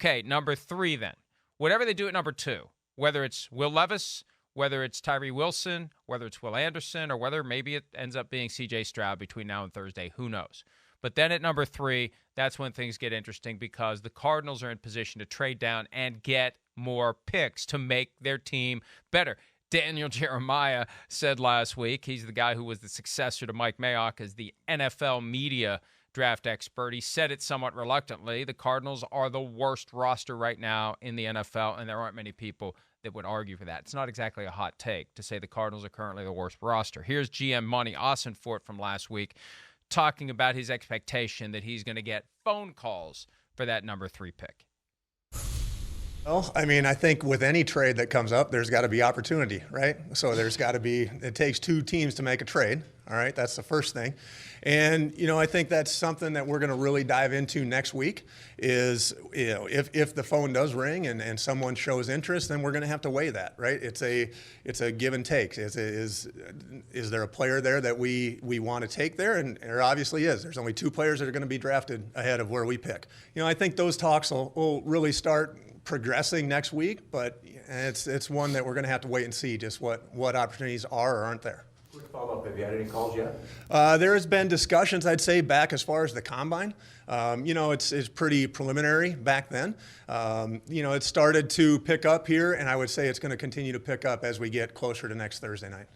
Okay, number 3 then. Whatever they do at number 2, whether it's Will Levis, whether it's Tyree Wilson, whether it's Will Anderson, or whether maybe it ends up being C.J. Stroud between now and Thursday, who knows? But then at number 3, that's when things get interesting because the Cardinals are in position to trade down and get more picks to make their team better. Daniel Jeremiah said last week, he's the guy who was the successor to Mike Mayock as the NFL media draft expert. He said it somewhat reluctantly. The Cardinals are the worst roster right now in the NFL, and there aren't many people that would argue for that. It's not exactly a hot take to say the Cardinals are currently the worst roster. Here's GM Money Ossenfort from last week talking about his expectation that he's going to get phone calls for that number 3 pick. Well, I mean, I think with any trade that comes up, there's got to be opportunity, right? So there's got to be, it takes 2 teams to make a trade, all right? That's the first thing. And, I think that's something that we're going to really dive into next week is, if the phone does ring and someone shows interest, then we're going to have to weigh that, right? It's a give and take. Is there a player there that we want to take there? And there obviously is. There's only 2 players that are going to be drafted ahead of where we pick. I think those talks will really start progressing next week, but it's one that we're going to have to wait and see just what opportunities are or aren't there. Quick follow-up, have you had any calls yet? There has been discussions, I'd say, back as far as the combine. It's pretty preliminary back then. It started to pick up here, and I would say it's going to continue to pick up as we get closer to next Thursday night.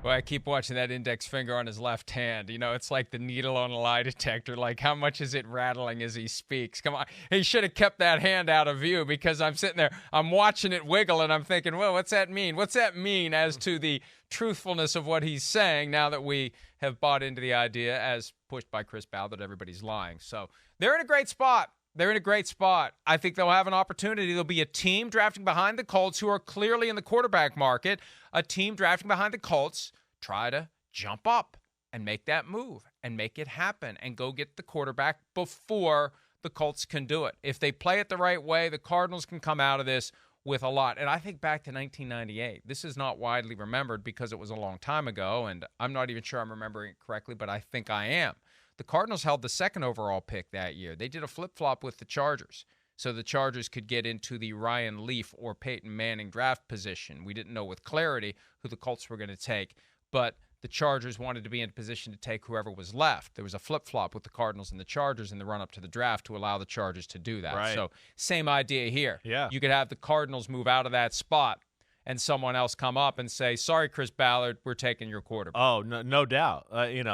Well, I keep watching that index finger on his left hand. It's like the needle on a lie detector. Like, how much is it rattling as he speaks? Come on. He should have kept that hand out of view because I'm sitting there, I'm watching it wiggle, and I'm thinking, well, what's that mean? What's that mean as to the truthfulness of what he's saying now that we have bought into the idea, as pushed by Chris Ballard, that everybody's lying? So they're in a great spot. They're in a great spot. I think they'll have an opportunity. There'll be a team drafting behind the Colts who are clearly in the quarterback market. A team drafting behind the Colts try to jump up and make that move and make it happen and go get the quarterback before the Colts can do it. If they play it the right way, the Cardinals can come out of this with a lot. And I think back to 1998. This is not widely remembered because it was a long time ago, and I'm not even sure I'm remembering it correctly, but I think I am. The Cardinals held the 2nd overall pick that year. They did a flip-flop with the Chargers, so the Chargers could get into the Ryan Leaf or Peyton Manning draft position. We didn't know with clarity who the Colts were going to take, but the Chargers wanted to be in a position to take whoever was left. There was a flip-flop with the Cardinals and the Chargers in the run-up to the draft to allow the Chargers to do that. Right. So same idea here. Yeah. You could have the Cardinals move out of that spot and someone else come up and say, sorry, Chris Ballard, we're taking your quarterback. Oh, no doubt. It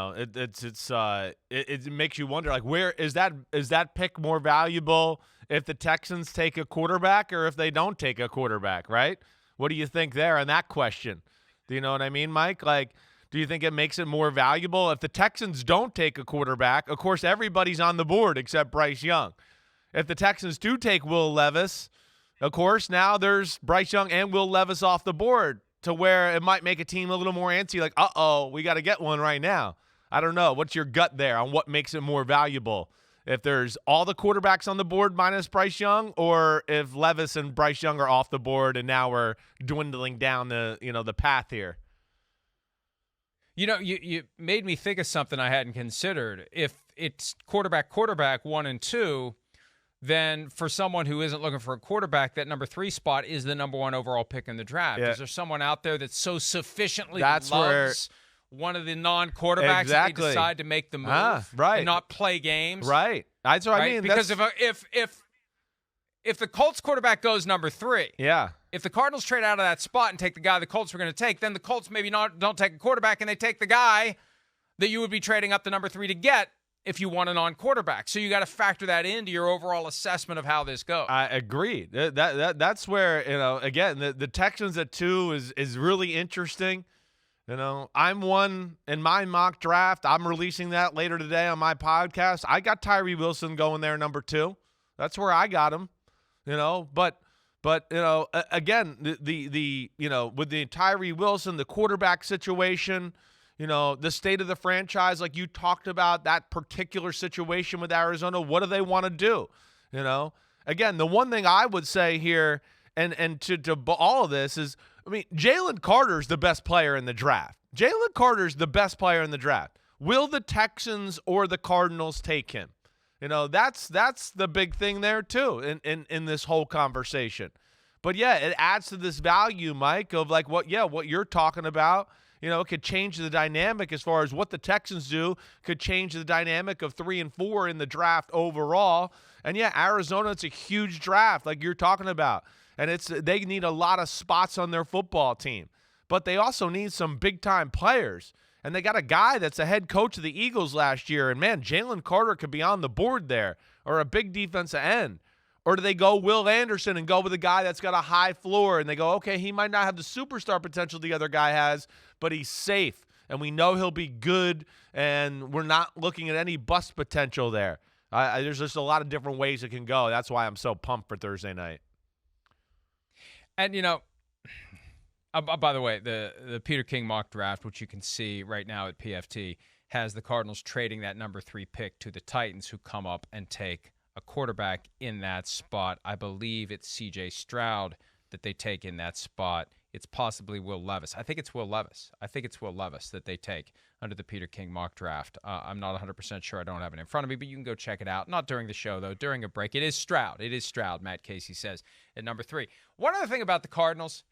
makes you wonder, like, where is that pick more valuable if the Texans take a quarterback or if they don't take a quarterback, right? What do you think there on that question? Do you know what I mean, Mike? Like, do you think it makes it more valuable if the Texans don't take a quarterback? Of course, everybody's on the board except Bryce Young. If the Texans do take Will Levis, of course, now there's Bryce Young and Will Levis off the board to where it might make a team a little more antsy, like, uh-oh, we got to get one right now. I don't know. What's your gut there on what makes it more valuable? If there's all the quarterbacks on the board minus Bryce Young, or if Levis and Bryce Young are off the board and now we're dwindling down the path here? You made me think of something I hadn't considered. If it's quarterback 1 and 2, then for someone who isn't looking for a quarterback, that number 3 spot is the number 1 overall pick in the draft. Yeah. Is there someone out there that so sufficiently loves one of the non-quarterbacks that they decide to make the move right. and not play games? Right. That's what I mean. Because if the Colts quarterback goes number 3, yeah. If the Cardinals trade out of that spot and take the guy the Colts were going to take, then the Colts maybe don't take a quarterback and they take the guy that you would be trading up to number 3 to get if you want a non-quarterback. So you got to factor that into your overall assessment of how this goes. I agree. That's where, again, the Texans at 2 is really interesting. I'm one in my mock draft. I'm releasing that later today on my podcast. I got Tyree Wilson going there number 2. That's where I got him. But again, the with the Tyree Wilson, the quarterback situation, the state of the franchise, like you talked about that particular situation with Arizona, what do they want to do? Again, the one thing I would say here and to all of this is, Jalen Carter's the best player in the draft. Jalen Carter's the best player in the draft. Will the Texans or the Cardinals take him? That's the big thing there too in this whole conversation. But yeah, it adds to this value, Mike, of like what you're talking about. It could change the dynamic as far as what the Texans do, could change the dynamic of 3 and 4 in the draft overall. And yeah, Arizona, it's a huge draft like you're talking about. And they need a lot of spots on their football team. But they also need some big-time players. And they got a guy that's a head coach of the Eagles last year. And, man, Jalen Carter could be on the board there, or a big defensive end. Or do they go Will Anderson and go with a guy that's got a high floor, and they go, okay, he might not have the superstar potential the other guy has, but he's safe, and we know he'll be good, and we're not looking at any bust potential there. There's just a lot of different ways it can go. That's why I'm so pumped for Thursday night. And, by the way, the Peter King mock draft, which you can see right now at PFT, has the Cardinals trading that number 3 pick to the Titans, who come up and take a quarterback in that spot. I believe it's C.J. Stroud that they take in that spot. It's possibly Will Levis. I think it's Will Levis that they take under the Peter King mock draft. I'm not 100% sure. I don't have it in front of me, but you can go check it out. Not during the show, though. During a break. It is Stroud, Matt Casey says, at number 3. One other thing about the Cardinals,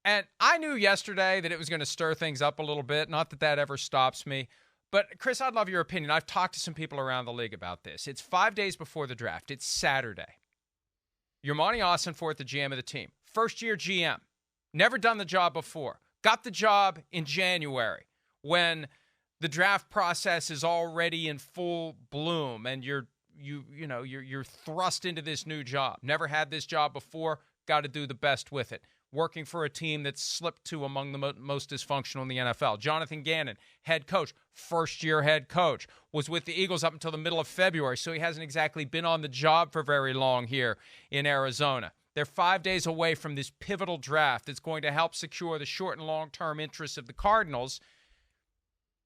and I knew yesterday that it was going to stir things up a little bit. Not that that ever stops me. But, Chris, I'd love your opinion. I've talked to some people around the league about this. It's 5 days before the draft. It's Saturday. Yermani Ossenforth, the GM of the team. First-year GM. Never done the job before. Got the job in January when the draft process is already in full bloom and you're thrust into this new job. Never had this job before. Got to do the best with it. Working for a team that's slipped to among the most dysfunctional in the NFL. Jonathan Gannon, head coach, first-year head coach, was with the Eagles up until the middle of February, so he hasn't exactly been on the job for very long here in Arizona. They're 5 days away from this pivotal draft that's going to help secure the short and long-term interests of the Cardinals.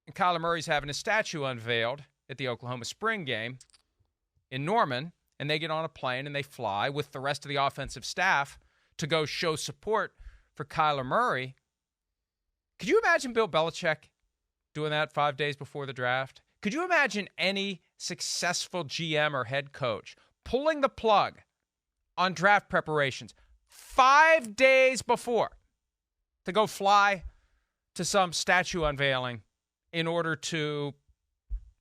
And Kyler Murray's having a statue unveiled at the Oklahoma Spring game in Norman, and they get on a plane and they fly with the rest of the offensive staff to go show support for Kyler Murray. Could you imagine Bill Belichick doing that 5 days before the draft? Could you imagine any successful GM or head coach pulling the plug on draft preparations 5 days before to go fly to some statue unveiling in order to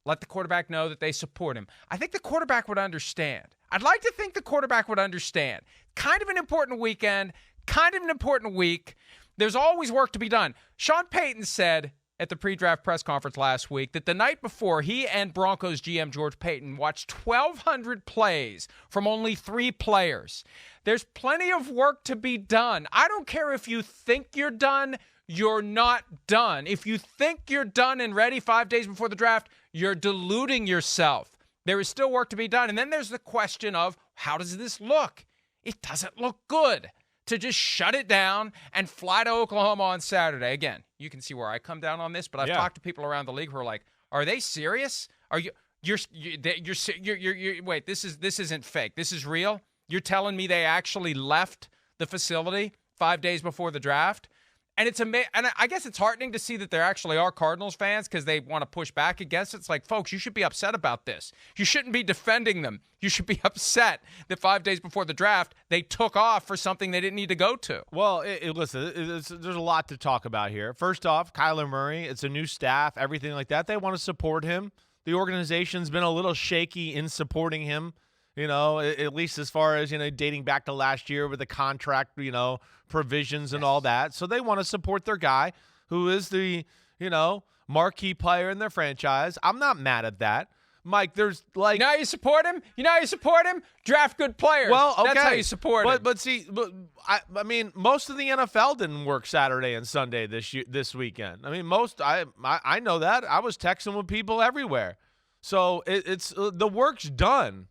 let the quarterback know that they support him? I think the quarterback would understand. I'd like to think the quarterback would understand. Kind of an important weekend, kind of an important week. There's always work to be done. Sean Payton said at the pre-draft press conference last week that the night before, he and Broncos GM George Payton watched 1,200 plays from only 3 players. There's plenty of work to be done. I don't care if you think you're done, you're not done. If you think you're done and ready 5 days before the draft, you're deluding yourself. There is still work to be done. And then there's the question of, how does this look? It doesn't look good to just shut it down and fly to Oklahoma on Saturday. Again, you can see where I come down on this, but I've talked to people around the league who are like, are they serious? Are you're wait, this isn't fake. This is real? You're telling me they actually left the facility 5 days before the draft? And it's and I guess it's heartening to see that there actually are Cardinals fans because they want to push back against it. It's like, folks, you should be upset about this. You shouldn't be defending them. You should be upset that 5 days before the draft, they took off for something they didn't need to go to. Well, listen, there's a lot to talk about here. First off, Kyler Murray, it's a new staff, everything like that. They want to support him. The organization's been a little shaky in supporting him. At least as far as, dating back to last year with the contract, provisions and all that. So they want to support their guy who is the, marquee player in their franchise. I'm not mad at that. Mike, there's like... You know how you support him? Draft good players. Well, okay. That's how you support him. But see, I mean, most of the NFL didn't work Saturday and Sunday this weekend. I mean, I know that. I was texting with people everywhere. So it's the work's done.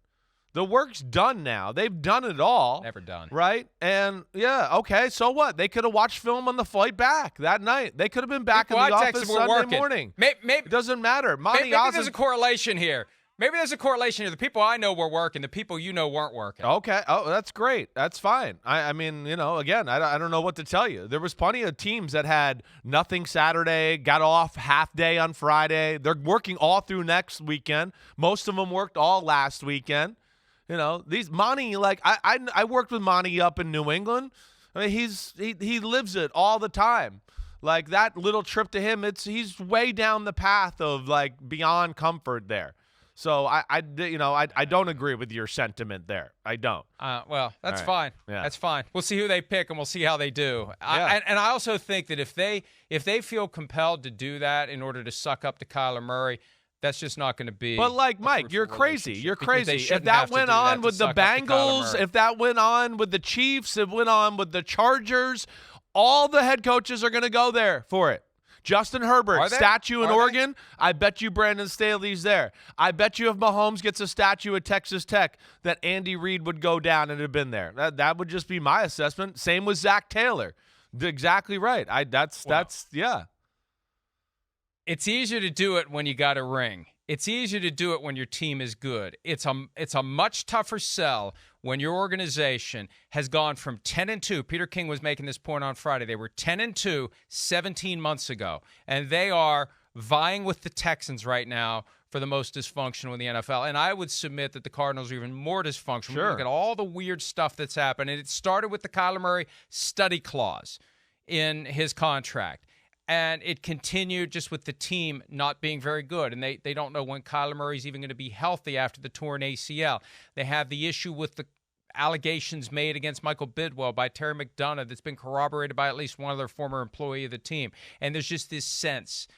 The work's done now. They've done it all. Never done. Right? And, yeah, okay, so what? They could have watched film on the flight back that night. They could have been back in the office Sunday morning. Maybe it doesn't matter. Maybe there's a correlation here. Maybe there's a correlation here. The people I know were working. The people you know weren't working. Okay. Oh, that's great. That's fine. I mean, again, I don't know what to tell you. There was plenty of teams that had nothing Saturday, got off half day on Friday. They're working all through next weekend. Most of them worked all last weekend. These Monty, like I worked with Monty up in New England. I mean, he lives it all the time. Like that little trip to him, he's way down the path of like beyond comfort there. So I don't agree with your sentiment there. I don't. Well, that's right. fine. Yeah. That's fine. We'll see who they pick, and we'll see how they do. Yeah. And I also think that if they feel compelled to do that in order to suck up to Kyler Murray, that's just not going to be. But like Mike, you're crazy. You're crazy. If Have that to went do that on to with the suck up to Kyler Bengals, Murray. if that went on with the Chiefs, it went on with the Chargers, all the head coaches are going to go there for it. Justin Herbert, statue in Oregon. I bet you Brandon Staley's there. I bet you if Mahomes gets a statue at Texas Tech that Andy Reid would go down and have been there. That would just be my assessment. Same with Zach Taylor. Exactly right. That's yeah. It's easier to do it when you got a ring. It's easier to do it when your team is good. It's a much tougher sell when your organization has gone from 10-2. Peter King was making this point on Friday. They were 10-2 17 months ago, and they are vying with the Texans right now for the most dysfunctional in the NFL. And I would submit that the Cardinals are even more dysfunctional. Sure. Look at all the weird stuff that's happened. And it started with the Kyler Murray study clause in his contract. And it continued just with the team not being very good. And they don't know when Kyler Murray's even going to be healthy after the torn ACL. They have the issue with the allegations made against Michael Bidwell by Terry McDonough that's been corroborated by at least one other former employee of the team. And there's just this sense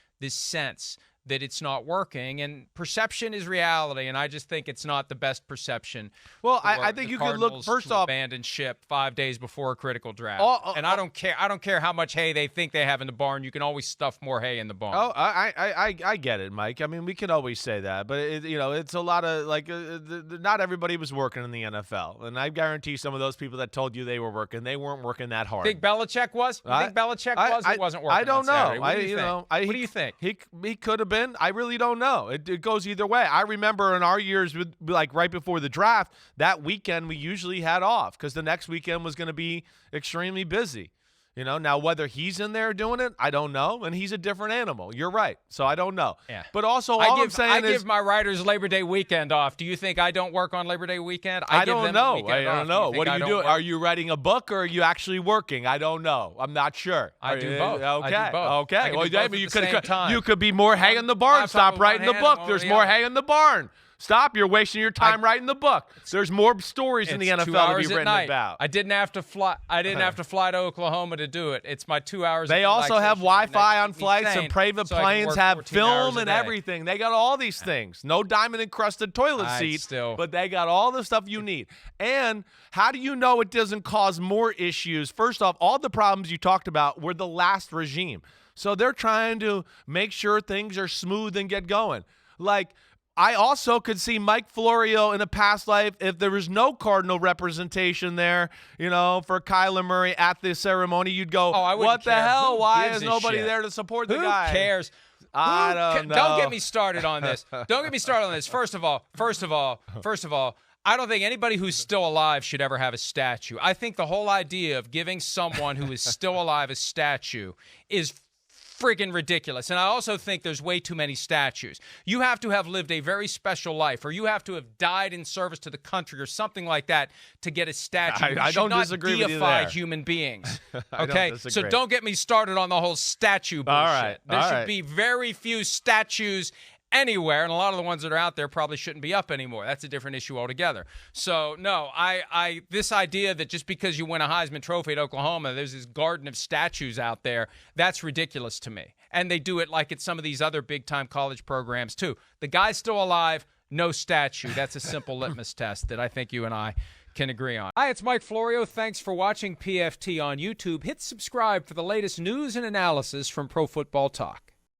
that it's not working, and perception is reality, and I just think it's not the best perception. Well, I think you could look first off, abandon ship 5 days before a critical draft, and I don't care how much hay they think they have in the barn. You can always stuff more hay in the barn. Oh, I get it, Mike. I mean, we can always say that, but it's a lot of like not everybody was working in the NFL, and I guarantee some of those people that told you they were working, they weren't working that hard. Think Belichick was? You think Belichick was? Or wasn't working? I don't know. What do you think? What do you think? He could have been. I really don't know. It goes either way. I remember in our years, like right before the draft, that weekend we usually had off because the next weekend was going to be extremely busy. Now whether he's in there doing it, I don't know. And he's a different animal. You're right. So I don't know. Yeah. But also, I give my writers Labor Day weekend off. Do you think I don't work on Labor Day weekend? I don't know. I don't know. What are you doing? Work? Are you writing a book or are you actually working? I don't know. I'm not sure. I do both. Okay. I do both. Okay. Well, you could be more hay in the barn. Stop writing the book. There's more hay in the barn. Stop. You're wasting your time writing the book. There's more stories in the NFL to be written about. I didn't have to fly. I didn't have to fly to Oklahoma to do it. It's my 2 hours. They also have Wi-Fi on flights, and private planes have film and everything. They got all these things. No diamond-encrusted toilet seat, but they got all the stuff you need. And how do you know it doesn't cause more issues? First off, all the problems you talked about were the last regime. So they're trying to make sure things are smooth and get going. Like, I also could see Mike Florio in a past life if there was no Cardinal representation there, for Kyler Murray at the ceremony. You'd go, what the hell? Why is nobody there to support the guy? Who cares? I don't know. Don't get me started on this. First of all, I don't think anybody who's still alive should ever have a statue. I think the whole idea of giving someone who is still alive a statue is friggin' ridiculous. And I also think there's way too many statues. You have to have lived a very special life, or you have to have died in service to the country or something like that to get a statue. I don't disagree with you there. Deify human beings. Okay? So don't get me started on the whole statue bullshit. All right. There should be very few statues anywhere, and a lot of the ones that are out there probably shouldn't be up anymore. That's a different issue altogether. So, no, this idea that just because you win a Heisman Trophy at Oklahoma, there's this garden of statues out there, that's ridiculous to me. And they do it like at some of these other big-time college programs, too. The guy's still alive, no statue. That's a simple litmus test that I think you and I can agree on. Hi, it's Mike Florio. Thanks for watching PFT on YouTube. Hit subscribe for the latest news and analysis from Pro Football Talk.